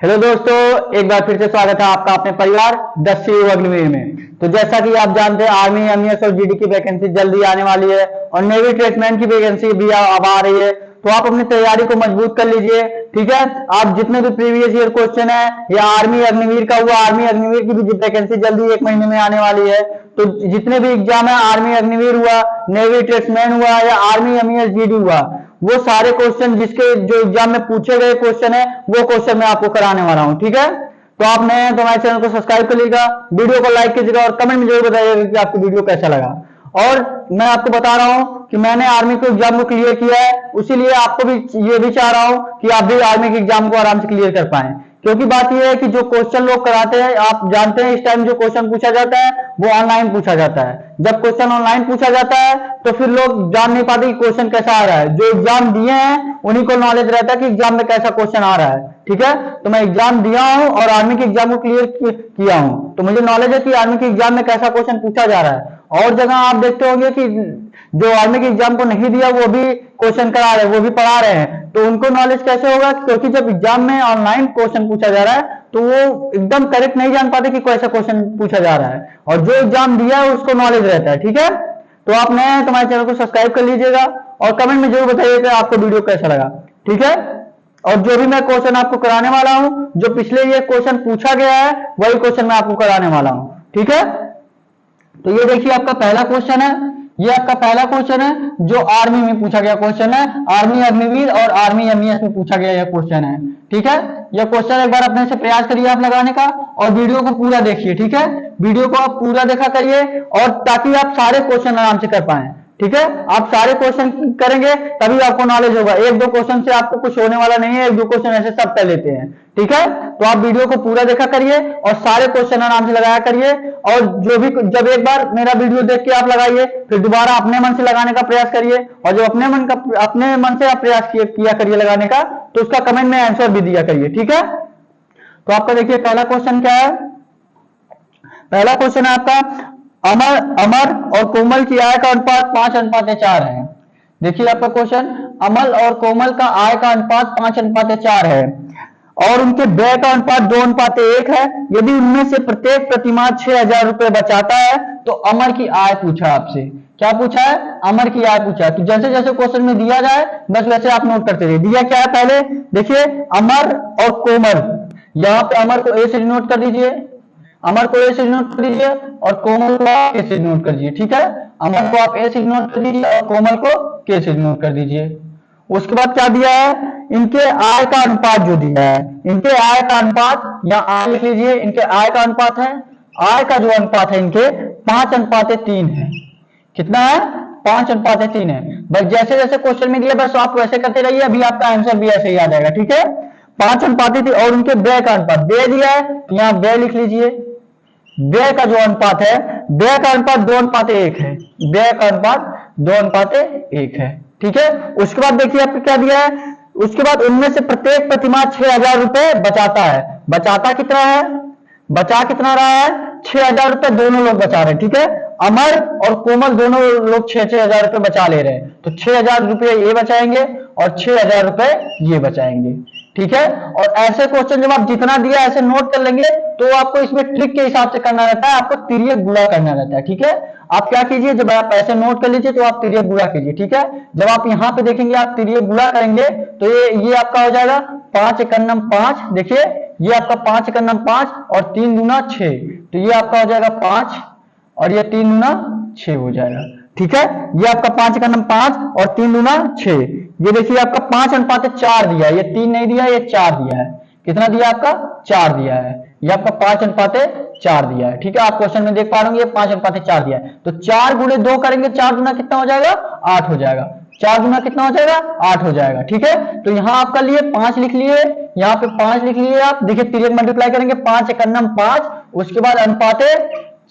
Hello दोस्तों, एक बार फिर से स्वागत है आपका अपने परिवार 10 अग्निवीर में। तो जैसा कि आप जानते हैं, आर्मी, एमईएस और जीडी की वैकेंसी जल्दी आने वाली है और नेवी ट्रेडमैन की वैकेंसी भी अब आ रही है। तो आप अपनी तैयारी को मजबूत कर लीजिए, ठीक है। आप जितने भी प्रीवियस ईयर क्वेश्चन है या आर्मी अग्निवीर का हुआ, आर्मी अग्निवीर की भी वैकेंसी जल्दी 1 महीने में आने वाली है। तो जितने भी एग्जाम है, आर्मी अग्निवीर हुआ, नेवी ट्रेडमैन हुआ या आर्मी एमईएस जीडी हुआ, वो सारे क्वेश्चन जिसके जो एग्जाम में पूछे गए क्वेश्चन है वो क्वेश्चन मैं आपको कराने वाला हूं, ठीक है। तो आप नए हैं तो हमारे चैनल को सब्सक्राइब कर लीजिएगा, वीडियो को लाइक कीजिएगा और कमेंट में जरूर बताइएगा कि आपको वीडियो कैसा लगा। और मैं आपको बता रहा हूं कि मैंने आर्मी के एग्जाम को क्लियर किया है, उसीलिए आपको भी ये भी चाह रहा हूं कि आप भी आर्मी के एग्जाम को आराम से क्लियर कर पाए। क्योंकि बात यह है कि जो क्वेश्चन लोग कराते हैं, आप जानते हैं इस टाइम जो क्वेश्चन पूछा जाता है वो ऑनलाइन पूछा जाता है। जब क्वेश्चन ऑनलाइन पूछा जाता है तो फिर लोग जान नहीं पाते कि क्वेश्चन कैसा आ रहा है। जो एग्जाम दिए हैं उन्हीं को नॉलेज रहता है कि एग्जाम में कैसा क्वेश्चन आ रहा है, ठीक है। तो मैं एग्जाम दिया हूं और आर्मी के एग्जाम को क्लियर किया हूं, तो मुझे नॉलेज है कि आर्मी के एग्जाम में कैसा क्वेश्चन पूछा जा रहा है। और जगह आप देखते होंगे कि जो आर्मी के एग्जाम को नहीं दिया वो भी क्वेश्चन करा रहे हैं, वो भी पढ़ा रहे हैं, तो उनको नॉलेज कैसे होगा? क्योंकि जब एग्जाम में ऑनलाइन क्वेश्चन पूछा जा रहा है तो वो एकदम करेक्ट नहीं जान पाते कि कैसा क्वेश्चन पूछा जा रहा है, और जो एग्जाम दिया है उसको नॉलेज रहता है, ठीक है। तो आप नए हैं तो हमारे चैनल को सब्सक्राइब कर लीजिएगा और कमेंट में जरूर बताइएगा आपको वीडियो कैसा लगा, ठीक है। और जो भी मैं क्वेश्चन आपको कराने वाला हूं, जो पिछले ये क्वेश्चन पूछा गया है वही क्वेश्चन मैं आपको कराने वाला हूं, ठीक है। तो ये देखिए आपका पहला क्वेश्चन है, ये आपका पहला क्वेश्चन है जो आर्मी में पूछा गया क्वेश्चन है, आर्मी अग्निवीर और आर्मी एमईएस में पूछा गया यह क्वेश्चन है, ठीक है। यह क्वेश्चन एक बार अपने से प्रयास करिए आप लगाने का और वीडियो को पूरा देखिए, ठीक है। वीडियो को आप पूरा देखा करिए और ताकि आप सारे क्वेश्चन आराम से कर पाए, ठीक है। आप सारे क्वेश्चन करेंगे तभी आपको नॉलेज होगा। एक दो क्वेश्चन से आपको कुछ होने वाला नहीं है, एक दो क्वेश्चन ऐसे सब कर लेते हैं, ठीक है। तो आप वीडियो को पूरा देखा करिए और सारे क्वेश्चन आराम से लगाया करिए। और जो भी, जब एक बार मेरा वीडियो देख के आप लगाइए फिर दोबारा अपने मन से लगाने का प्रयास करिए, और जो अपने मन से आप प्रयास किया करिए लगाने का, तो उसका कमेंट में आंसर भी दिया करिए, ठीक है। तो आपका देखिए पहला क्वेश्चन क्या है। पहला क्वेश्चन है आपका, अमर और कोमल की आय का अनुपात 5:4 है। देखिए आपका क्वेश्चन, अमल और कोमल का आय का अनुपात 5:4 है और उनके व्यय का अनुपात 2:1 है। यदि उनमें से प्रत्येक प्रतिमाह 6,000 रुपए बचाता है तो अमर की आय पूछा आपसे। क्या पूछा है? अमर की आय पूछा है। तो जैसे जैसे क्वेश्चन में दिया जाए बस वैसे आप नोट करते रहिए। दिया क्या है पहले देखिए, अमर और कोमल। यहां पे अमर को ए से नोट कर दीजिए, अमर को ए से नोट कर दीजिए और कोमल को आप ए से नोट कर दीजिए, ठीक है। अमर को आप ए से नोट कर दीजिए और कोमल को के से नोट कर दीजिए। उसके बाद क्या दिया है? इनके आय का अनुपात जो दिया है, इनके आय का अनुपात या आय लिख लीजिए, इनके आय का अनुपात है, आय का जो अनुपात है इनके 5:3 है। कितना है? 5:3 है। बस जैसे जैसे क्वेश्चन में दिया बस आप वैसे करते रहिए, अभी आपका आंसर भी ऐसे ही आ जाएगा, ठीक है। 5:3 और उनके व्यय का अनुपात व्यय दिया है, यहाँ व्यय लिख लीजिए। व्यय का जो अनुपात है, व्यय का अनुपात 2:1 है, व्यय का अनुपात 2:1 है, ठीक है। उसके बाद देखिए आपको क्या दिया है, उसके बाद उनमें से प्रत्येक प्रतिमाह 6,000 रुपए बचाता है। बचाता कितना है? बचा कितना रहा है? 6,000 रुपए दोनों लोग बचा रहे हैं, ठीक है। अमर और कोमल दोनों लोग 6,000 रुपए बचा ले रहे हैं, तो 6,000 रुपए ये बचाएंगे और 6,000 रुपए ये बचाएंगे, ठीक है। और ऐसे क्वेश्चन जब आप जितना दिया ऐसे नोट कर लेंगे तो आपको इसमें ट्रिक के हिसाब से करना रहता है, आपको तिर्यक गुणा करना रहता है, ठीक है। आप क्या कीजिए, जब आप ऐसे नोट कर लीजिए तो आप तिर्यक गुणा कीजिए, ठीक है। जब आप यहाँ पे देखेंगे आप तिर्यक गुणा करेंगे तो ये आपका हो जाएगा 5×5। देखिए ये आपका 5×5 और 3 दूना 6, तो ये आपका हो जाएगा 5 और ये 3 दूना 6 हो जाएगा, ठीक है। ये आपका 5×5 और 3 दूना 6। ये देखिए आपका 5:4 दिया है, ये 3 नहीं दिया, ये 4 दिया है। कितना दिया आपका? 4 दिया है। ये आपका 5:4 दिया है, ठीक है। आप क्वेश्चन में देख पा रहे होंगे 5:4 दिया है, तो 4 × 2 करेंगे, 4 दूना कितना हो जाएगा? 8 हो जाएगा। 4 दूना कितना हो जाएगा? 8 हो जाएगा, ठीक है। तो यहाँ आपका लिए 5 लिख लिए, यहाँ पे 5 लिख लिए आप। देखिए तिर्यक मल्टीप्लाई करेंगे 5×5, उसके बाद अनुपाते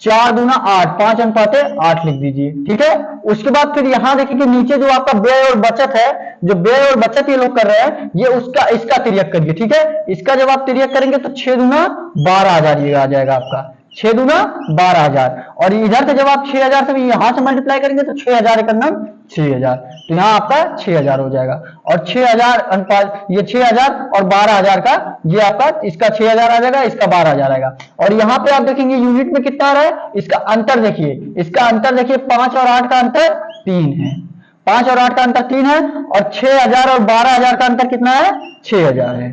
4 दूना 8, 5:8 लिख दीजिए, ठीक है। उसके बाद फिर यहाँ देखिए कि नीचे जो आपका व्यय और बचत है, जो व्यय और बचत ये लोग कर रहे हैं, ये इसका तिर्यक करिए, ठीक है। इसका जब आप तिर्यक करेंगे तो 6 दूना 12 आ जाएगा आपका, 6 दूना 12,000। और इधर से जब आप 6,000 से यहां से मल्टीप्लाई करेंगे तो 6,000 एक नाम 6,000, तो यहाँ आपका 6,000 हो जाएगा। और 6,000 अनुपात ये 6,000 और 12,000 का ये आपका इसका 6,000 आ जाएगा, इसका 12,000 आएगा। और यहाँ पे आप देखेंगे यूनिट में कितना आ रहा है, इसका अंतर देखिए, इसका अंतर देखिए 5 और 8 का अंतर 3 है, 5 और 8 का अंतर 3 है। और 6,000 और 12,000 का अंतर कितना है, 6,000 है।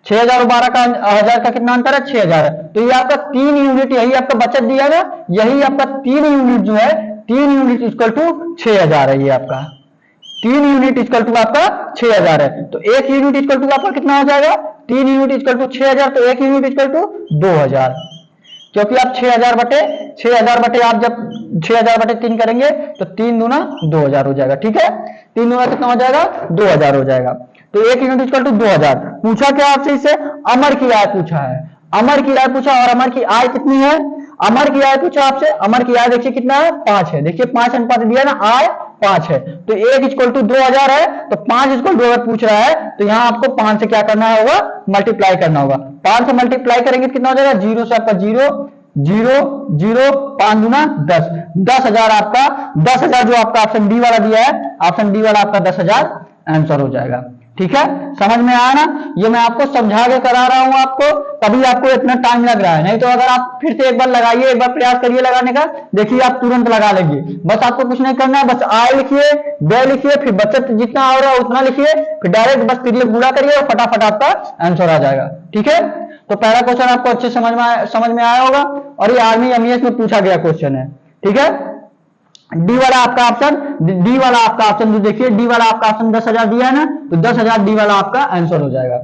6,000 और 12,000 का कितना अंतर है, 6,000 है। तो ये आपका 3 यूनिट, यही आपका बचत दिया ना, यही आपका 3 यूनिट जो है, 3 यूनिट इक्वल टू 6,000 है। ये आपका 3 यूनिट इक्वल टू आपका 6,000 है। तो 1 यूनिट इक्वल टू आपका कितना हो जाएगा, 3 यूनिट इक्वल टू 6,000, तो 1 यूनिट इक्वल टू 2,000। क्योंकि आप 6,000 बटे आप जब 6,000 बटे 3 करेंगे तो 3 दूना 2,000 हो जाएगा। ठीक है, 3 दूना कितना हो जाएगा, 2,000 हो जाएगा। तो 1 यूनिट इक्वल टू 2,000। पूछा क्या आपसे, इससे अमर की आय पूछा है, अमर की आय पूछा। और अमर की आय कितनी है, अमर की आय पूछा आपसे। अमर की आय देखिए कितना है, 5 है। देखिए 5 अनुपात दिया ना, आय 5 है। तो 1 इक्वल टू 2,000 है, तो 5 इक्वल 2 पूछ रहा है, तो यहाँ आपको 5 से क्या करना होगा, मल्टीप्लाई करना होगा। 5 से मल्टीप्लाई करेंगे कितना हो जाएगा, 0 से आपका 0 0 0 5 दूना 10, 10,000 आपका, 10,000 जो आपका ऑप्शन डी वाला दिया है, ऑप्शन डी वाला आपका 10,000 आंसर हो जाएगा। ठीक है, समझ में आया ना। ये मैं आपको समझा के करा रहा हूं आपको, तभी आपको इतना टाइम लग रहा है। नहीं तो अगर आप फिर से एक बार लगाइए, एक बार प्रयास करिए लगाने का, देखिए आप तुरंत लगा लेंगे। बस आपको कुछ नहीं करना है, बस आय लिखिए, व्यय लिखिए, फिर बचत जितना आ रहा है उतना लिखिए, फिर डायरेक्ट बस पीरियड पूरा करिए और फटाफट आपका आंसर आ जाएगा। ठीक है, तो पहला क्वेश्चन आपको अच्छे समझ में आया होगा, और ये आर्मी एमईएस में पूछा गया क्वेश्चन है। ठीक है, डी वाला आपका ऑप्शन, डी वाला आपका ऑप्शन जो देखिए, डी वाला आपका ऑप्शन 10,000 दिया है ना, तो 10,000 डी वाला आपका आंसर हो जाएगा।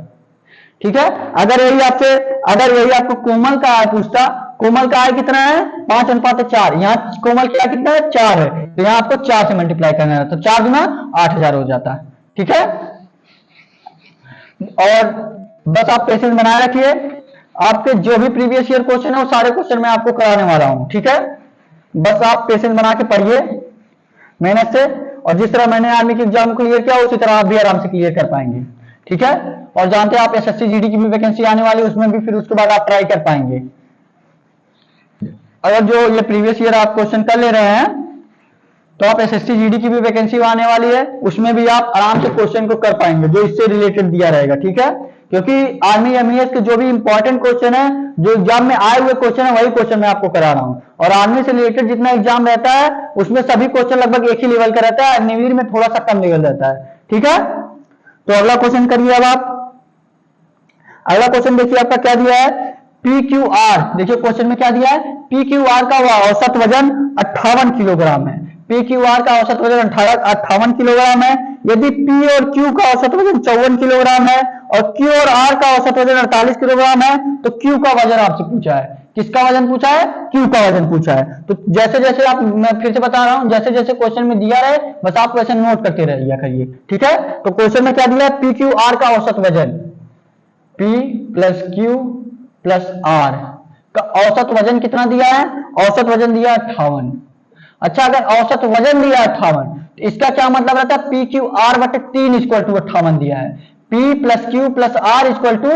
ठीक है, अगर यही आपको कोमल का आय पूछता, कोमल का आय कितना है, 5:4, यहाँ कोमल का आय कितना है, 4 है, तो यहाँ आपको 4 से मल्टीप्लाई करना है, तो 4 गुना 8,000 हो जाता है। ठीक है, और बस आप पेशेंस बनाए रखिए, आपके जो भी प्रीवियस ईयर क्वेश्चन है वो सारे क्वेश्चन मैं आपको कराने वाला हूं। ठीक है, बस आप पेशेंस बना के पढ़िए मेहनत से, और जिस तरह मैंने आर्मी की एग्जाम क्लियर किया उसी तरह आप भी आराम से क्लियर कर पाएंगे। ठीक है, और जानते हैं आप एसएससी जीडी की भी वैकेंसी आने वाली है, उसमें भी फिर उसके बाद आप ट्राई कर पाएंगे। अगर जो ये प्रीवियस ईयर आप क्वेश्चन कर ले रहे हैं तो आप एसएससी जीडी की भी वैकेंसी आने वाली है, उसमें भी आप आराम से क्वेश्चन को कर पाएंगे जो इससे रिलेटेड दिया रहेगा। ठीक है, क्योंकि आर्मी एमईएस के जो भी इंपॉर्टेंट क्वेश्चन है, जो एग्जाम में आए हुए क्वेश्चन है, वही क्वेश्चन मैं आपको करा रहा हूं। और आर्मी से रिलेटेड जितना एग्जाम रहता है उसमें सभी क्वेश्चन लगभग एक ही लेवल का रहता है, अग्निवीर में थोड़ा सा कम लेवल रहता है। ठीक है, तो अगला क्वेश्चन करिए। अब आप अगला क्वेश्चन देखिए, आपका क्या दिया है, PQR। देखिए क्वेश्चन में क्या दिया है, PQR का औसत वजन 58 किलोग्राम है। PQR का औसत वजन 58 किलोग्राम है। यदि P और Q का औसत वजन 54 किलोग्राम है और Q और R का औसत वजन 48 किलोग्राम है, तो Q का वजन आपसे पूछा है। किसका वजन पूछा है, Q का वजन पूछा है। तो जैसे जैसे आप, मैं फिर से बता रहा हूं, जैसे जैसे क्वेश्चन में दिया रहे बस आप क्वेश्चन नोट करते रहिए करिए। ठीक है, तो क्वेश्चन में क्या दिया है, PQR का औसत वजन, P plus Q plus R का औसत वजन कितना दिया है, औसत वजन दिया 58। अच्छा, अगर औसत वजन दिया 58 तो इसका क्या मतलब रहता है, PQR बटे 3 इक्वल टू 58 दिया है। P plus Q plus R equal to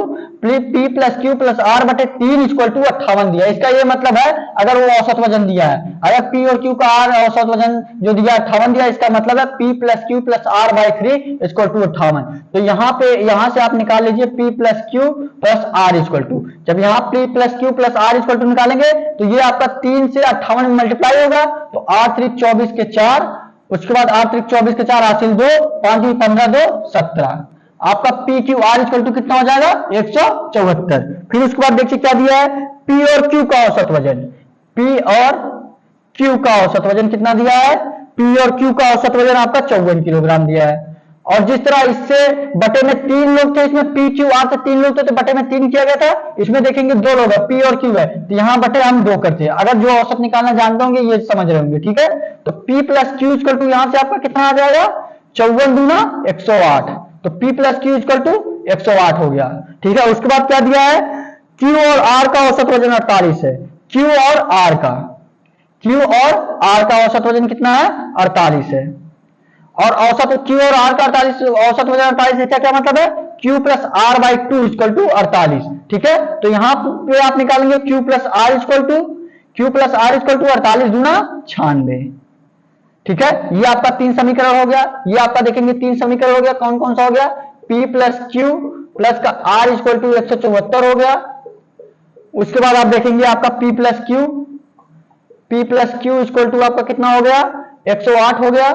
P plus Q plus R बटे 3 इक्वल टू 58 दिया है। इसका ये मतलब है, अगर वो औसत वजन दिया है, अगर P और Q का R औसत वजन जो दिया 58 दिया, इसका मतलब है P plus Q plus R by 3 equal to 58। तो यहाँ से आप निकाल लीजिए P plus Q plus R equal to, जब यहाँ P plus Q plus R equal to निकालेंगे तो ये आपका 3 से 58 में मल्टीप्लाई होगा, तो 8 3 24 के 4, उसके बाद 8 3 24 के 4 हासिल 2, 5 15 2 17, आपका PQR इक्वल टू कितना हो जाएगा, 174। फिर उसके बाद देखिए क्या दिया है, P और Q का औसत वजन, P और Q का औसत वजन कितना दिया है, P और Q का औसत वजन आपका 54 किलोग्राम दिया है। और जिस तरह इससे बटे में 3 लोग थे, इसमें PQR से 3 लोग थे तो बटे में 3 किया गया था, इसमें देखेंगे 2 लोग है, P और Q है, तो यहाँ बटे हम 2 करते हैं। अगर जो औसत निकालना जानते होंगे ये समझ रहे होंगे। ठीक है, तो P plus Q equal to यहाँ से आपका कितना आ जाएगा, 54 दूना 108, तो P plus Q equal to 108 हो गया। ठीक है, उसके बाद क्या दिया है, Q और R का औसत वजन 48 है। Q और R का औसत वजन कितना है, 48 है। और औसत Q और R का 48 औसत वजन 48 है, क्या मतलब है, Q plus R by 2 equal to 48। ठीक है। तो यहाँ पे आप निकालेंगे Q plus R equal to 48 गुना 96। ठीक है, ये आपका 3 समीकरण हो गया। ये आपका देखेंगे 3 समीकरण हो गया। कौन कौन सा हो गया? P प्लस Q प्लस का R इक्वल टू 174 हो गया। उसके बाद आप देखेंगे आपका P plus Q equal to आपका कितना हो गया? 108 हो गया।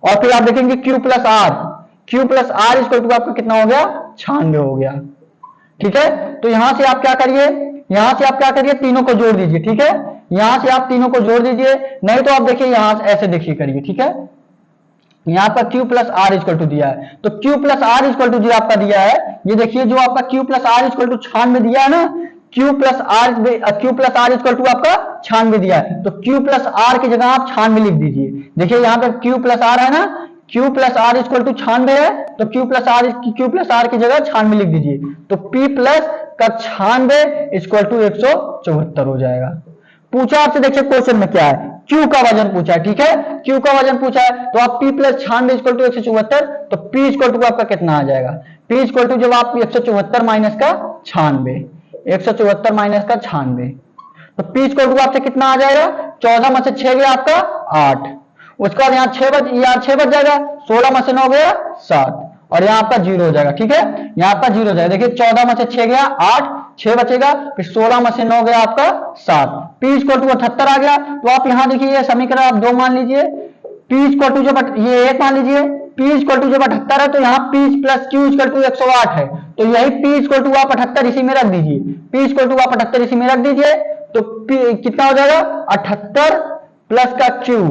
और फिर आप देखेंगे Q plus R equal to आपका कितना हो गया? 96 हो गया। ठीक है, तो यहां से आप क्या करिए, तीनों को जोड़ दीजिए। ठीक है, यहां से आप तीनों को जोड़ दीजिए, नहीं तो आप देखिए यहां से ऐसे देखिए करिए। ठीक है, यहां पर Q plus R equal to दिया है, तो Q plus R equal to जो आपका दिया है, ये देखिए जो आपका Q plus R equal to 96 दिया है ना, Q plus R equal to आपका 96 दिया है, तो Q प्लस आर की जगह आप 96 लिख दीजिए। देखिए यहां पर Q प्लस आर है ना, Q plus R equal to 96 है, तो Q प्लस आर की जगह 96 लिख दीजिए, तो P प्लस का 96 इक्वल टू 174 हो जाएगा। पूछा आपसे, देखिए क्वेश्चन में क्या है, Q का वजन पूछा है। ठीक है, Q का वजन पूछा है, तो आप P प्लस 96 इक्वल टू 174, तो P इक्वल टू आपका कितना आ जाएगा? P इक्वल टू जब आप 174 माइनस का 96, 174 माइनस का 96, तो P इक्वल टू आपसे कितना आ जाएगा? 14 में से 6 गया आपका 8, उसके बाद यहाँ 6 बच जाएगा, 16 में से 9 गया 7, और यहाँ आपका 0 हो जाएगा। ठीक है, यहाँ आपका 0 हो जाएगा। देखिए 14 में से 6 गया 8, 6 बचेगा, फिर 16 में से 9 गया आपका 7, P इक्वल टू 78 आ गया। तो आप यहाँ देखिए ये समीकरण आप 2 मान लीजिए, P इक्वल टू जब ये 1 मान लीजिए, P इक्वल टू जब 78 है, तो यहाँ P plus Q equal to 108 है, तो यही P इक्वल टू आप 78 इसी में रख दीजिए, P इक्वल टू आप 78 इसी में रख दीजिए, तो P कितना हो जाएगा? 78 प्लस का Q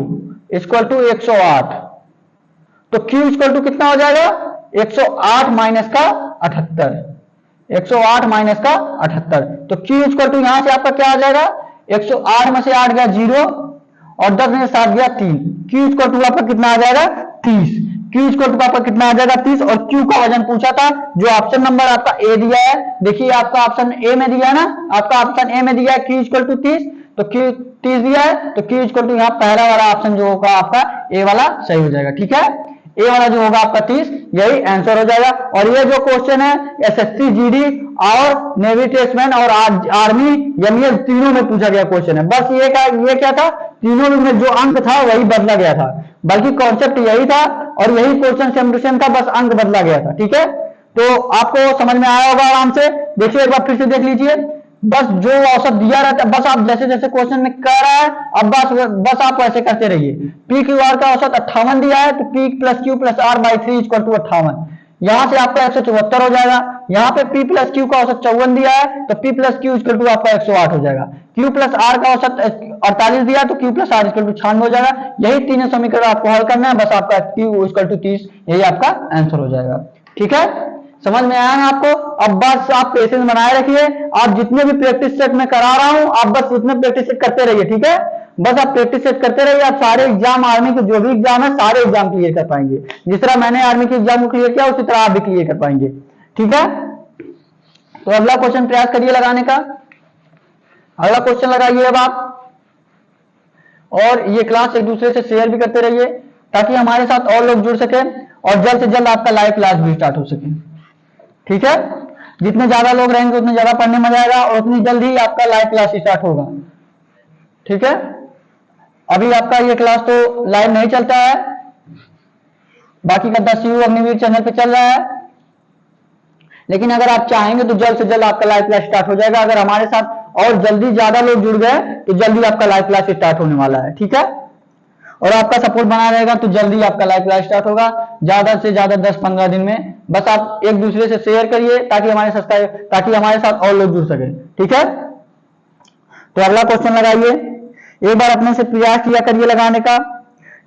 इक्वल टू 108, तो Q इक्वल टू कितना हो जाएगा? 108 माइनस का 78, 108 माइनस का 78, तो Q इक्वल टू यहां से आपका क्या आ जाएगा? 108 में से 8 गया 0, और 10 में से 7 गया 3, Q इक्वल टू आपका कितना आ जाएगा? 30। Q इक्वल टू आपका कितना आ जाएगा? 30। और Q का वजन पूछा था, जो ऑप्शन नंबर आपका ए दिया है, देखिए आपका ऑप्शन ए में दिया है ना, आपका ऑप्शन ए में दिया है Q इक्वल टू 30, तो Q 30 दिया है, तो Q इक्वल टू यहाँ पहला वाला ऑप्शन जो होगा आपका ए वाला सही हो जाएगा। ठीक है, ए वाला जो होगा आपका 30, यही आंसर हो जाएगा। और ये जो क्वेश्चन है एसएससी जीडी और नेवी टेस्टमैन और आर्मी एमईएस तीनों में पूछा गया क्वेश्चन है। बस ये क्या था, तीनों में जो अंक था वही बदला गया था, बल्कि कॉन्सेप्ट यही था और यही क्वेश्चन सेम था, बस अंक बदला गया था। ठीक है, तो आपको समझ में आया होगा आराम से। देखिए एक बार फिर से देख लीजिए, बस जो औसत दिया रहता है, बस आप जैसे जैसे क्वेश्चन में कह रहा है, अब बस आप वैसे करते रहिए। पी क्यू आर का औसत 58 दिया है, तो P plus Q plus R by 3 equal to 58, यहां से आपका 174 हो जाएगा। यहाँ पे पी प्लस क्यू का औसत 54 दिया है, तो P plus Q equal to आपका 108 हो जाएगा। क्यू प्लस आर का औसत 48 दिया है, तो Q plus R equal to 96 हो जाएगा। यही तीनों समीकरण आपको हल करना है, बस आपका क्यू इक्वल टू 30, यही आपका आंसर हो जाएगा। ठीक है, समझ में आया ना आपको? अब बस आप पेशेंस बनाए रखिए, आप जितने भी प्रैक्टिस सेट में करा रहा हूं, आप बस उतने प्रैक्टिस सेट करते रहिए। ठीक है, बस आप प्रैक्टिस सेट करते रहिए, आप सारे एग्जाम, आर्मी के जो भी एग्जाम है सारे एग्जाम क्लियर कर पाएंगे। जिस तरह मैंने आर्मी के एग्जाम को क्लियर किया, उसी तरह आप भी क्लियर कर पाएंगे। ठीक है, तो अगला क्वेश्चन प्रयास करिए लगाने का। अगला क्वेश्चन लगाइए अब आप, और ये क्लास एक दूसरे से शेयर भी करते रहिए, ताकि हमारे साथ और लोग जुड़ सके और जल्द से जल्द आपका लाइव क्लास भी स्टार्ट हो सके। ठीक है, जितने ज्यादा लोग रहेंगे उतने ज्यादा पढ़ने में जाएगा और उतनी जल्दी आपका लाइव क्लास स्टार्ट होगा। ठीक है, अभी आपका ये क्लास तो लाइव नहीं चलता है, बाकी का 10 अग्निवीर चैनल पे चल रहा है, लेकिन अगर आप चाहेंगे तो जल्द से जल्द आपका लाइव क्लास स्टार्ट हो जाएगा। अगर हमारे साथ और जल्दी ज्यादा लोग जुड़ गए तो जल्दी आपका लाइव क्लास स्टार्ट होने वाला है। ठीक है, और आपका सपोर्ट बना रहेगा तो जल्दी आपका लाइव क्लास स्टार्ट होगा, ज्यादा से ज्यादा 10-15 दिन में। बस आप एक दूसरे से शेयर करिए ताकि हमारे साथ और लोग जुड़ सके। ठीक है, तो अगला क्वेश्चन लगाइए, एक बार अपने से प्रयास किया करिए लगाने का।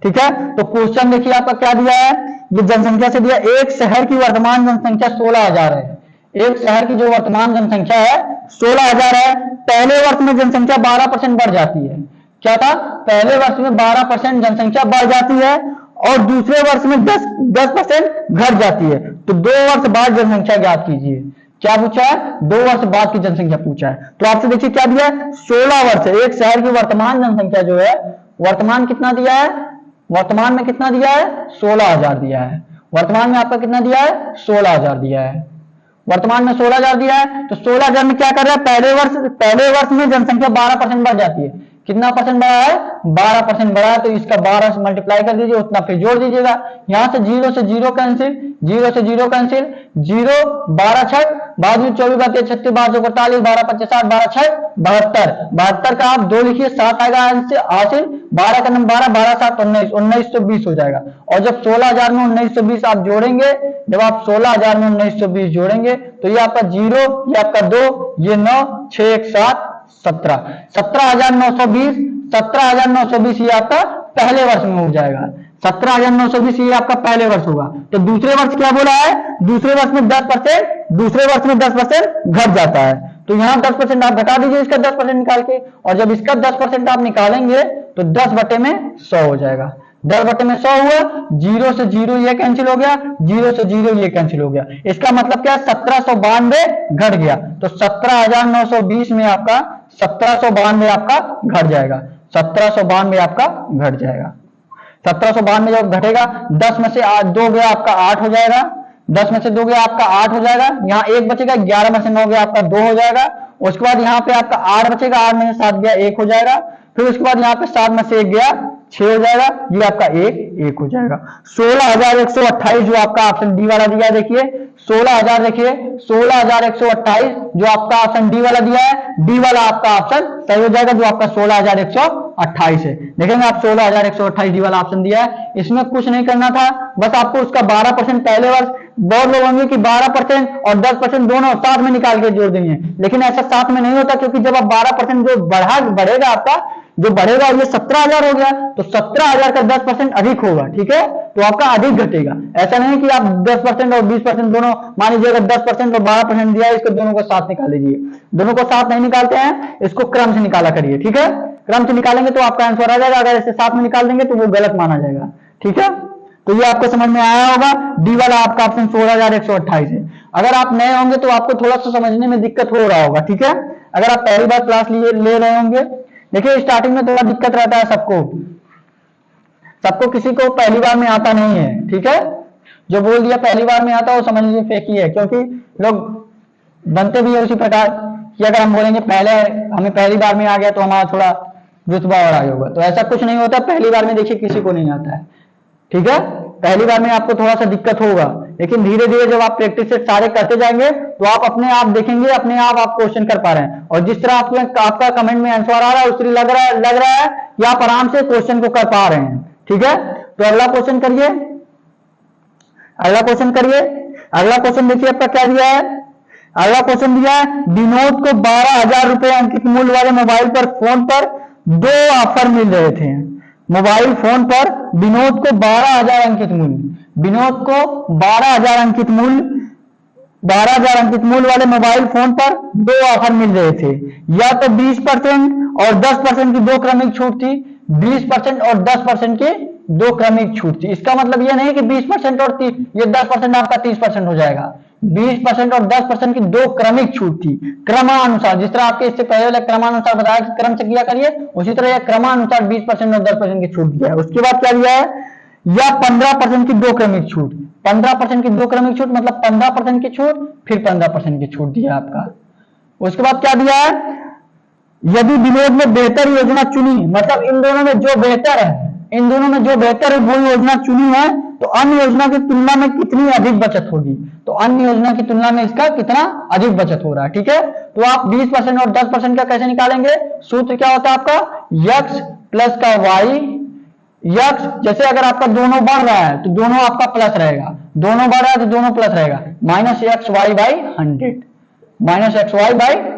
ठीक है, तो क्वेश्चन देखिए आपका क्या दिया है, ये जनसंख्या से दिया, एक शहर की वर्तमान जनसंख्या 16,000 है। एक शहर की जो वर्तमान जनसंख्या है 16,000 है। पहले वर्ष में जनसंख्या 12% बढ़ जाती है। क्या था? पहले वर्ष में 12% जनसंख्या बढ़ जाती है और दूसरे वर्ष में 10% घट जाती है। तो 2 वर्ष बाद जनसंख्या ज्ञात कीजिए। क्या पूछा है? 2 वर्ष बाद की जनसंख्या पूछा है। तो आपसे देखिए क्या दिया है, 16 वर्ष। एक शहर की वर्तमान जनसंख्या जो है, वर्तमान कितना दिया है, वर्तमान में कितना दिया है, 16,000 दिया है। वर्तमान में आपका कितना दिया है, 16,000 दिया है। वर्तमान में 16,000 दिया है, तो 16,000 में क्या कर रहा है, पहले वर्ष में जनसंख्या 12% बढ़ जाती है। कितना परसेंट बढ़ा है, 12% बढ़ा है, तो इसका 12 से मल्टीप्लाई कर दीजिए, उतना फिर जोड़ दीजिएगा। यहां से 0 से 0 कैंसिल, 0 से 0 कैंसिल, 0 12 छठ, बाद में 24 बात 36 12 48 12 25 60 12 छठ 72, 72 का आप 2 लिखिए, 7 आएगा हासिल, 12 का नंबर 12, 12 7 19, 1920 हो जाएगा। और जब 16,000 में 1920 आप जोड़ेंगे, जब आप 16,000 में 1920 जोड़ेंगे तो ये आपका 0, ये आपका 2, ये 9, 6 1 7 17, 17,920, 17,920 ये आपका पहले वर्ष में हो जाएगा। 17,920 ये आपका पहले वर्ष होगा। तो दूसरे वर्ष क्या बोला है, दूसरे वर्ष में 10% घट जाता है, तो यहां 10% आप घटा दीजिए इसका 10% निकाल के, और जब इसका 10% आप निकालेंगे तो 10 बटे में 100 हो जाएगा। 10 बटे में 100 हुआ, 0 से 0 ये कैंसिल हो गया, 0 से 0 ये कैंसिल हो गया। इसका मतलब क्या, 1792 घट गया, तो 17,920 में आपका 1792 आपका घट जाएगा, 1792 आपका घट जाएगा। 1792 जब घटेगा, 10 में से 2 गया आपका 8 हो जाएगा, 10 में से 2 गया आपका 8 हो जाएगा, यहाँ 1 बचेगा, 11 में से 9 गया आपका 2 हो जाएगा। उसके बाद यहाँ पे आपका 8 बचेगा, 8 में से 7 गया 1 हो जाएगा, फिर उसके बाद यहाँ पे 7 में से 1 गया 6 हो जाएगा, ये आपका 1 हो जाएगा। 16,128 जो आपका ऑप्शन डी वाला दिया है, देखिए 16,000, देखिए 16,128 जो आपका ऑप्शन डी वाला दिया है, डी वाला आपका ऑप्शन सही हो जाएगा, जो आपका 16,128 है। देखेंगे आप 16,128 डी वाला ऑप्शन दिया है, इसमें कुछ नहीं करना था, बस आपको उसका 12% पहले वर्ष, बहुत लोग होंगे कि 12% और 10% दोनों साथ में निकाल के जोड़ देंगे, लेकिन ऐसा साथ में नहीं होता, क्योंकि जब आप 12% जो बढ़ेगा आपका जो बढ़ेगा, ये 17,000 हो गया, तो 17,000 का 10% अधिक होगा, ठीक है, तो आपका अधिक घटेगा। ऐसा नहीं कि आप 10% और 20% दोनों, मान लीजिए अगर 10% और 12% दिया है, इसको दोनों को साथ निकाल लीजिए। दोनों को साथ नहीं निकालते हैं, इसको क्रम से निकाला करिए, ठीक है, क्रम से निकालेंगे तो आपका आंसर आ जाएगा, अगर इसे साथ में निकाल देंगे तो वो गलत माना जाएगा, ठीक है। तो ये आपको समझ में आया होगा, डी वाला आपका ऑप्शन 16,128 है। अगर आप नए होंगे तो आपको थोड़ा सा समझने में दिक्कत हो रहा होगा, ठीक है, अगर आप पहली बार क्लास ले रहे होंगे। देखिए स्टार्टिंग में थोड़ा दिक्कत रहता है सबको, किसी को पहली बार में आता नहीं है, ठीक है, जो बोल दिया पहली बार में आता है वो समझ लीजिए फेक ही है, क्योंकि लोग बनते भी है उसी प्रकार कि अगर हम बोलेंगे पहले हमें पहली बार में आ गया तो हमारा थोड़ा रुतबा और आगे होगा, तो ऐसा कुछ नहीं होता। पहली बार में देखिए किसी को नहीं आता है, ठीक है, पहली बार में आपको थोड़ा सा दिक्कत होगा, लेकिन धीरे धीरे जब आप प्रैक्टिस से सारे करते जाएंगे तो आप अपने आप देखेंगे, अपने आप क्वेश्चन कर पा रहे हैं, और जिस तरह आपका कमेंट में आंसर आ रहा है उस तरह लग रहा है कि आप आराम से क्वेश्चन को कर पा रहे हैं, ठीक है। तो अगला क्वेश्चन करिए, अगला क्वेश्चन देखिए आपका क्या दिया है। अगला क्वेश्चन दिया है, विनोद को 12,000 रुपए अंकित मूल्य वाले मोबाइल पर फोन पर 2 ऑफर मिल रहे थे। मोबाइल फोन पर विनोद को 12,000 अंकित मूल्य, विनोद को 12,000 अंकित मूल्य वाले मोबाइल फोन पर 2 ऑफर मिल रहे थे, या तो 20% और 10% की 2 क्रमिक छूट थी, 20% और 10% की 2 क्रमिक छूट थी। इसका मतलब यह नहीं कि 20% और ये 10% आपका 30% हो जाएगा, 20% और 10% की 2 क्रमिक छूट थी, क्रमानुसार, जिस तरह आपके इससे पहले वाले क्रमानुसार बताया कि क्रम से किया करिए, उसी तरह यह क्रमानुसार 20% और 10% की छूट दिया है। उसके बाद क्या दिया है, या 15% की 2 क्रमिक छूट, 15% की 2 क्रमिक छूट मतलब 15% की छूट, फिर 15% की छूट दिया आपका। उसके बाद क्या दिया है, यदि विनोद ने बेहतर योजना चुनी, मतलब इन दोनों में जो बेहतर है, वो योजना चुनी है, तो अन्य योजना की तुलना में कितनी अधिक बचत होगी, तो अन्य योजना की तुलना में इसका कितना अधिक बचत हो रहा है, ठीक है। तो आप 20% और 10% का कैसे निकालेंगे, सूत्र क्या होता है आपका, x प्लस का y, x जैसे अगर आपका दोनों बढ़ रहा है तो दोनों आपका प्लस रहेगा, दोनों बढ़ रहा है तो दोनों प्लस रहेगा, माइनस एक्स वाई बाई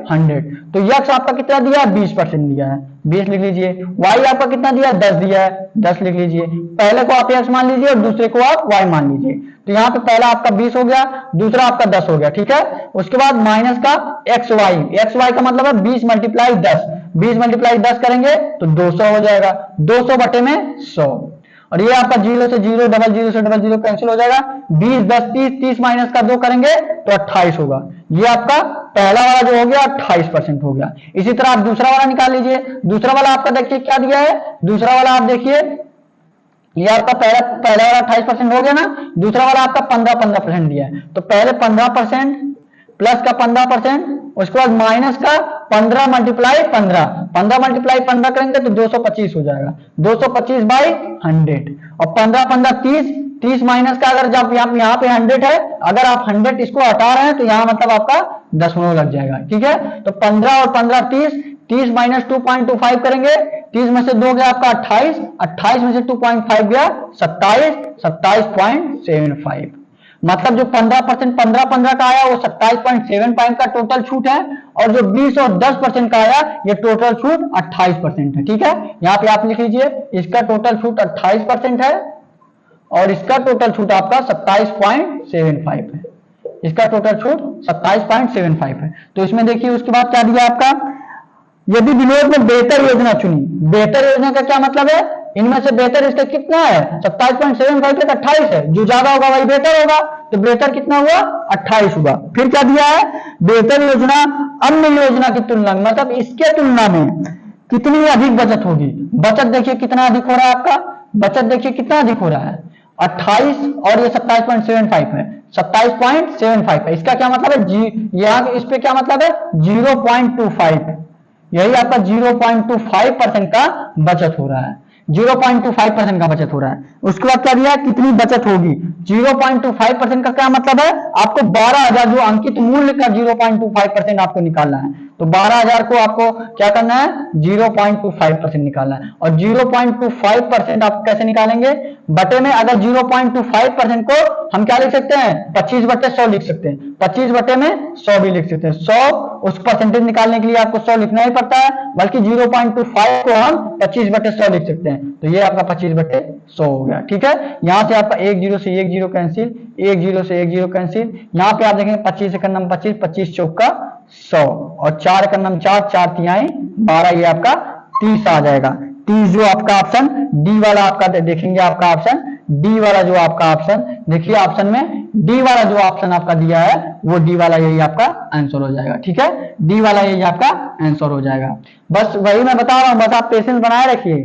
100, तो x आपका कितना दिया है, 20% दिया है, 20 लिख लीजिए। y आपका कितना दिया है, 10 दिया है, 10 लिख लीजिए। पहले को आप x मान लीजिए और दूसरे को आप y मान लीजिए, तो यहाँ पे पहला आपका 20 हो गया, दूसरा आपका 10 हो गया, ठीक है। उसके बाद माइनस का xy का मतलब है 20 मल्टीप्लाई 10, 20 मल्टीप्लाई 10 करेंगे तो 200 हो जाएगा, 200 बटे में 100, और ये आपका 0 से 0, 00 से 00 कैंसिल हो जाएगा, 20 10 30, 30 माइनस का 2 करेंगे तो 28 होगा। ये आपका पहला वाला जो हो गया 28% हो गया। इसी तरह आप दूसरा वाला निकाल लीजिए। दूसरा वाला आपका देखिए क्या दिया है, दूसरा वाला आप देखिए ये आपका पहला वाला 28% हो गया ना, दूसरा वाला आपका 15% दिया है, तो पहले 15% प्लस का 15%, उसके बाद माइनस का 15 मल्टीप्लाई 15 करेंगे तो 225 हो जाएगा, 225 बाई 100, और 15 30, 30 माइनस का अगर जब यहाँ पे 100 है, अगर आप 100 इसको हटा रहे हैं तो यहाँ मतलब आपका दशमलव लग जाएगा, ठीक है। तो 15 और 15 30, 30 माइनस 2.25 करेंगे, 30 में से 2 गया आपका 28, 28 में से 2.5 गया 27, 27.75, मतलब जो 15% 15 का आया वो 27.75 का टोटल छूट है, और जो 20 और 10% का आया ये टोटल छूट 28% है, ठीक है। यहाँ पे आप लिख लीजिए इसका टोटल छूट 28% है और इसका टोटल छूट आपका 27.75 है, इसका टोटल छूट 27.75 है। तो इसमें देखिए उसके बाद क्या दिया आपका, यदि विनोद ने बेहतर योजना चुनी, बेहतर योजना का क्या मतलब है, इनमें से बेहतर इसका कितना है 27.75 तक 28 है, जो ज्यादा होगा वही बेहतर होगा, तो बेहतर कितना हुआ 28 हुआ। फिर क्या दिया है, बेहतर योजना अन्य योजना की तुलना में, मतलब इसके तुलना में कितनी अधिक बचत होगी। बचत देखिए कितना अधिक हो रहा है आपका, बचत देखिए कितना अधिक हो रहा है 28, और ये 27.75 है, 27.75 है। इसका क्या मतलब है, यहाँ इस पे क्या मतलब है 0.25, यही आपका 0.25% का बचत हो रहा है, 0.25% का बचत हो रहा है। उसके बाद क्या दिया, कितनी बचत होगी, 0.25% का क्या मतलब है, आपको 12,000 जो अंकित मूल्य का 0.25% आपको निकालना है, तो 12,000 को आपको क्या करना है 0.25% निकालना है। और 0.25% आप कैसे निकालेंगे, बटे में अगर 0.25% को हम क्या लिख सकते हैं 25/100 लिख सकते हैं, 25 बटे में 100 भी लिख सकते हैं, 100 उस परसेंटेज निकालने के लिए आपको 100 लिखना ही पड़ता है, बल्कि 0.25 को हम 25/100 लिख सकते हैं, तो ये आपका 25/100 हो गया, ठीक है। यहां से आपका 1 0 से 1 0 कैंसिल, 1 0 से 1 0 कैंसिल, यहाँ पे आप देखेंगे 25 एकम 25, 25 चौका 100, और 4 एकम 4, 4 तिहाई 12, ये आपका 30 आ जाएगा। 30 जो आपका ऑप्शन डी वाला आपका देखेंगे, आपका ऑप्शन डी वाला जो आपका ऑप्शन देखिए, ऑप्शन में डी वाला जो ऑप्शन आपका दिया है वो डी वाला यही आपका आंसर हो जाएगा, ठीक है, डी वाला यही आपका आंसर हो जाएगा। बस वही मैं बता रहा हूं, बस आप पेशेंस बनाए रखिए,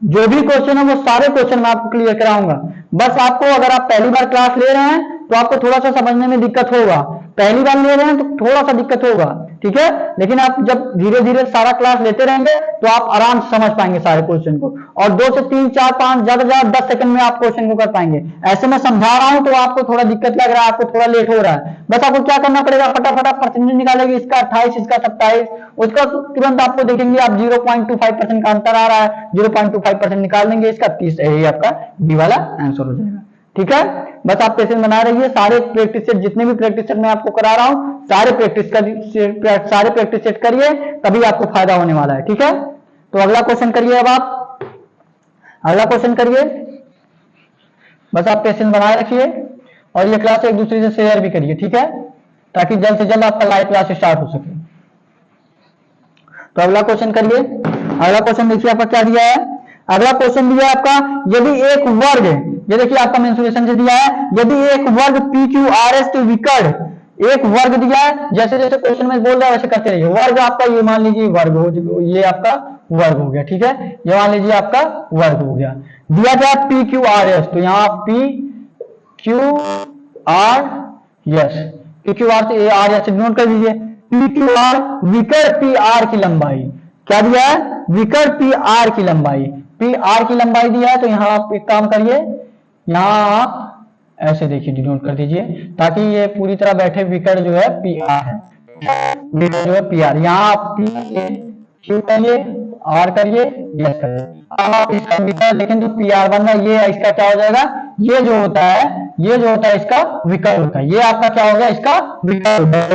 जो भी क्वेश्चन है वो सारे क्वेश्चन मैं आपको क्लियर कराऊंगा। बस आपको अगर आप पहली बार क्लास ले रहे हैं तो आपको थोड़ा सा समझने में दिक्कत होगा, पहली बार ले रहे हैं तो थोड़ा सा दिक्कत होगा, ठीक है, लेकिन आप जब धीरे धीरे सारा क्लास लेते रहेंगे तो आप आराम से समझ पाएंगे सारे क्वेश्चन को, और 2 से 3 4 5 ज्यादा ज्यादा 10 सेकंड में आप क्वेश्चन को कर पाएंगे। ऐसे में समझा रहा हूं तो आपको थोड़ा दिक्कत लग रहा है, आपको थोड़ा लेट हो रहा है, बस आपको क्या करना पड़ेगा, फटाफट परसेंटेज निकालेंगे, इसका 28, इसका 27, उसका तुरंत आपको देखेंगे आप 0.25% का अंतर आ रहा है, 0.25% निकाल लेंगे, इसका 30, यही आपका डी वाला आंसर हो जाएगा, ठीक है। बस आप पेशेंस बना रहिए, सारे प्रैक्टिस सेट जितने भी प्रैक्टिस सेट मैं आपको करा रहा हूं सारे प्रैक्टिस सेट करिए, तभी आपको फायदा होने वाला है, ठीक है। तो अगला क्वेश्चन करिए, अब आप अगला क्वेश्चन करिए, बस आप पेशेंस बनाए रखिए, और ये क्लास एक दूसरे से शेयर भी करिए, ठीक है, ताकि जल्द से जल्द आपका लाइव क्लास स्टार्ट हो सके। तो अगला क्वेश्चन करिए, अगला क्वेश्चन देखिए आपका क्या दिया है, अगला क्वेश्चन दिया है आपका, यदि एक वर्ग, ये देखिए आपका मेंसुरेशन से दिया है, यदि एक वर्ग PQRS के विकर्ण, एक वर्ग दिया है, जैसे जैसे क्वेश्चन में बोल रहा है वैसे करते रहिए, वर्ग आपका ये मान लीजिए वर्ग हो, ये आपका वर्ग हो गया, ठीक है, ये मान लीजिए आपका वर्ग हो गया, दिया गया PQRS, तो यहाँ PQR से AR नोट कर दीजिए, PQR विकर्ण PR की लंबाई, क्या दिया है विकर्ण PR की लंबाई, PR की लंबाई दिया है, तो यहाँ आप एक काम करिए, यहाँ आप ऐसे देखिए डिनोट कर दीजिए, ताकि ये पूरी तरह बैठे, विकर्ण जो है PR है, विकर्ण जो है PR, यहाँ आप Q करिए, R करिए, S करिए, अब आप इसका विकर्ण देखें तो PR बन रहा है, ये इसका क्या हो जाएगा, ये जो होता है इसका विकर्ण होता है, ये आपका क्या हो गया, इसका विकर्ण होता है।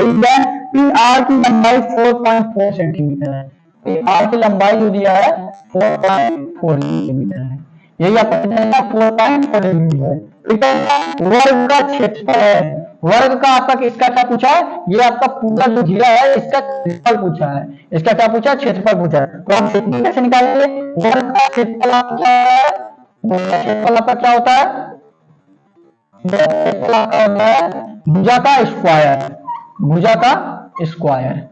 PR की लंबाई 4.4 सेंटीमीटर है, PR की लंबाई जो दिया है 4.4 सेंटीमीटर है, यही आपका 4.4 सेंटीमीटर। वर्ग का क्षेत्रफल है, वर्ग का आपका किसका क्या पूछा है, ये आपका पूरा जो घेरा है इसका क्षेत्रफल पूछा है, इसका क्या पूछा है क्षेत्रफल पूछा है, तो हम क्षेत्रफल कैसे निकालेंगे, वर्ग का क्षेत्रफल आपका क्या है, क्षेत्रफल आपका क्या होता है, क्षेत्रफल आपका होता है भुजा का स्क्वायर, भुजा का स्क्वायर,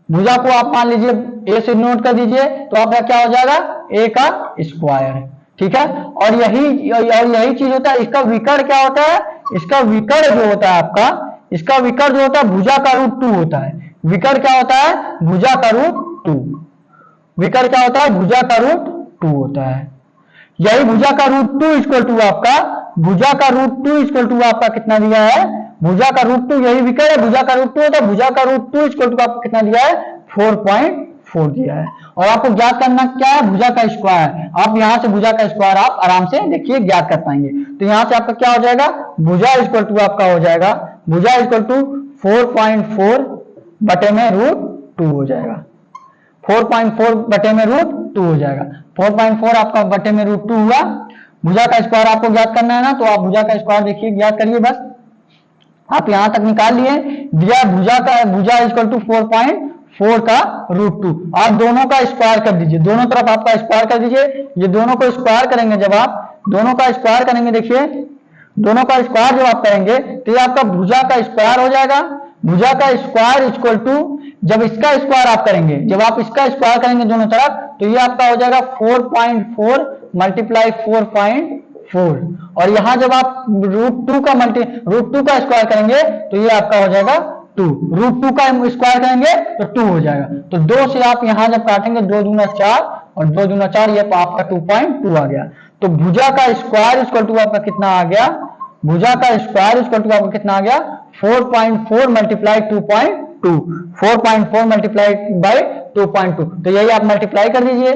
भुजा को आप मान लीजिए ए से नोट कर दीजिए, तो आपका क्या हो जाएगा ए का स्क्वायर, ठीक है, और यही चीज होता है, इसका विकर्ण क्या होता है, इसका विकर्ण जो होता है आपका, इसका विकर्ण जो होता है भुजा का रूट 2 होता है। विकर्ण क्या होता है? भुजा का रूट 2। विकर्ण क्या होता है? भुजा का रूट 2 होता है। यही भुजा का रूट 2 इक्वल टू आपका, भुजा का रूट 2 इक्वल टू आपका कितना दिया है? भुजा का रूट 2 यही विकर्ण है, भुजा का रूट 2 होता है। भुजा का रूट 2 इक्वल टू आपको कितना दिया है? 4.4 दिया है। और आपको ज्ञात करना क्या है? भुजा का स्क्वायर। आप यहां से भुजा का स्क्वायर आप आराम से देखिए ज्ञात कर पाएंगे। तो यहां से आपका क्या हो जाएगा? भुजा इक्वल टू आपका हो जाएगा, भुजा इक्वल टू 4.4 बटे में रूट 2 हो जाएगा। 4.4 बटे में रूट 2 हो जाएगा। 4.4 आपका बटे में रूट 2 हुआ। भुजा का स्क्वायर आपको ज्ञात करना है ना, तो आप भुजा का स्क्वायर देखिए ज्ञात करिए। बस आप यहां तक निकाल लिए, दिया भुजा का, भुजा इक्वल टू 4.4 का रूट 2। आप दोनों का स्क्वायर कर दीजिए, दोनों तरफ आपका स्क्वायर कर दीजिए। ये दोनों को स्क्वायर करेंगे, जब आप दोनों का स्क्वायर करेंगे, देखिए दोनों का स्क्वायर जब आप करेंगे तो ये आपका भुजा का स्क्वायर हो जाएगा। भुजा का स्क्वायर इक्वल टू, जब इसका स्क्वायर आप करेंगे, जब आप इसका स्क्वायर करेंगे दोनों तरफ, तो ये आपका हो जाएगा 4.4 मल्टीप्लाई 4.4। और यहां जब आप रूट 2 का स्क्वायर करेंगे तो ये आपका हो जाएगा 2। रूट 2 का स्क्वायर करेंगे तो 2 हो जाएगा। तो 2 से आप यहां जब काटेंगे 2 दूना 4 और 2 दूना 4, ये आपका 2.2 आ गया। तो भुजा का स्क्वायर इक्वल टू आपका कितना आ गया? भुजा का स्क्वायर इक्वल टू आपका कितना आ गया? 4.4 मल्टीप्लाई 2.2। 4.4 multiply by 2.2। तो यही आप मल्टीप्लाई कर दीजिए,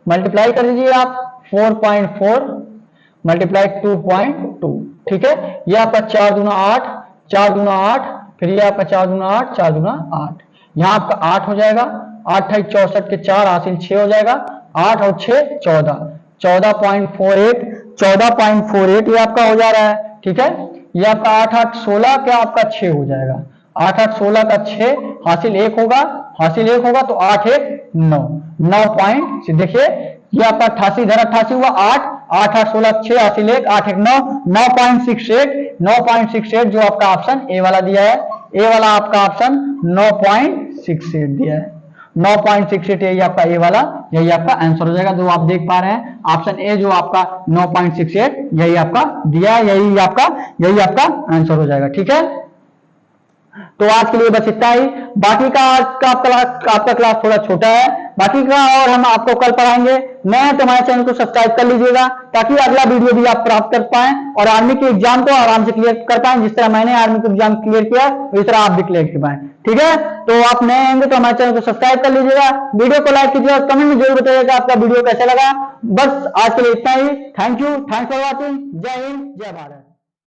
मल्टीप्लाई कर दीजिए आप 4.4 मल्टीप्लाई 2.2। ठीक है, ये आपका 4 दूना 8, 4 दूना 8, फिर ये आपका 4 दूना 8, 4 दूना 8, यहाँ आपका 8 हो जाएगा। 8 है 64 के 4 हासिल 6 हो जाएगा। 8 और 6 14, 14.48, 14.48 ये आपका हो जा रहा है। ठीक है, ये आपका 8 8 16 क्या आपका 6 हो जाएगा। 8 8 16 का 6 हासिल 1 होगा, हासिल 1 होगा तो 8 1 9, 9 देखिए ये आपका 88 इधर 88 हुआ। 8 8 8 16 6 हासिल 1, 8 1 9, 9.68, 9.68 जो आपका ऑप्शन ए वाला दिया है। ए वाला आपका ऑप्शन 9.68 दिया है। 9.68 यही आपका ए वाला, यही आपका आंसर हो जाएगा। जो आप देख पा रहे हैं ऑप्शन ए जो आपका 9.68 यही आपका दिया है, यही आपका आंसर हो जाएगा। ठीक है, तो आज के लिए बस इतना ही। बाकी का आज का आपका क्लास थोड़ा छोटा है, बाकी का और हम आपको कल पढ़ाएंगे। नए तो हमारे चैनल को सब्सक्राइब कर लीजिएगा ताकि अगला वीडियो भी आप प्राप्त कर पाएं और आर्मी के एग्जाम को आराम से क्लियर कर पाएं। जिस तरह मैंने आर्मी का एग्जाम क्लियर किया उस तरह आप भी क्लियर कर पाएं। ठीक है, तो आप नए आएंगे तो हमारे चैनल को सब्सक्राइब कर लीजिएगा, वीडियो को लाइक कीजिएगा, कमेंट में जरूर बताइएगा आपका वीडियो कैसा लगा। बस आज के लिए इतना ही। Thank you, thanks for watching. जय हिंद, जय भारत।